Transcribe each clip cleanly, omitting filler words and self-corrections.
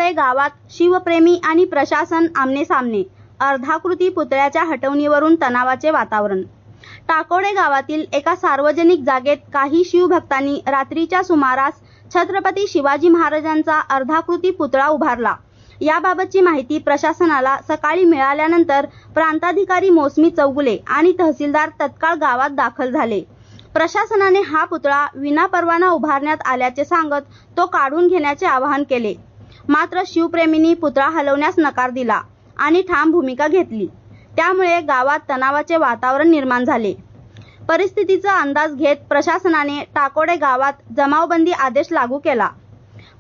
टाकोडे गावात शिवप्रेमी आणि प्रशासन आमने सामने, अर्धाकृती पुतळ्याच्या हटवणीवरून तणावाचे वातावरण। टाकोडे गावातील एका सार्वजनिक जागेत काही शिवभक्तांनी रात्रीच्या सुमारास छत्रपती शिवाजी महाराजांचा अर्धाकृती पुतळा उभारला। याबाबतची माहिती प्रशासनाला सकाळी मिळाल्यानंतर प्रांताधिकारी मौसमी चौगुले आणि तहसीलदार तत्काळ गावात दाखल झाले। प्रशासनाने हा पुतळा विनापरवाना उभारण्यात आल्याचे सांगत तो काढून घेण्याचे आवाहन केले। मात्र शिवप्रेमींनी पुतळा हलवण्यास नकार दिला आणि ठाम भूमिका घेतली। त्यामुळे गावात तणावाचे वातावरण निर्माण झाले। परिस्थितीचा अंदाज घेत प्रशासनाने टाकोडे गावात जमावबंदी आदेश लागू केला।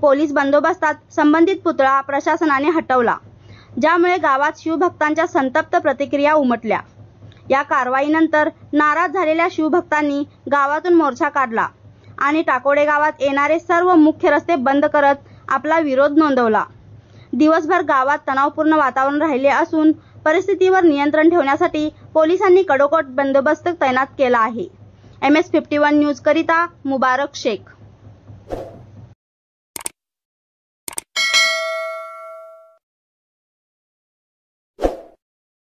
पोलीस बंदोबस्तात संबंधित पुतळा प्रशासनाने हटवला, ज्यामुळे गावात शिवभक्तांच्या संतप्त प्रतिक्रिया उमटल्या। या कारवाईनंतर नाराज झालेल्या शिवभक्तांनी गावातून मोर्चा काढला आणि टाकोडे गावात येणारे सर्व मुख्य रस्ते बंद करत आपला विरोध नोंदवला। दिवसभर गावात तणावपूर्ण वातावरण राहिले असून परिस्थितीवर नियंत्रण ठेवण्यासाठी पोलिसांनी कडोकट बंदोबस्त तैनात केला आहे। MS51 न्यूज करिता मुबारक शेख।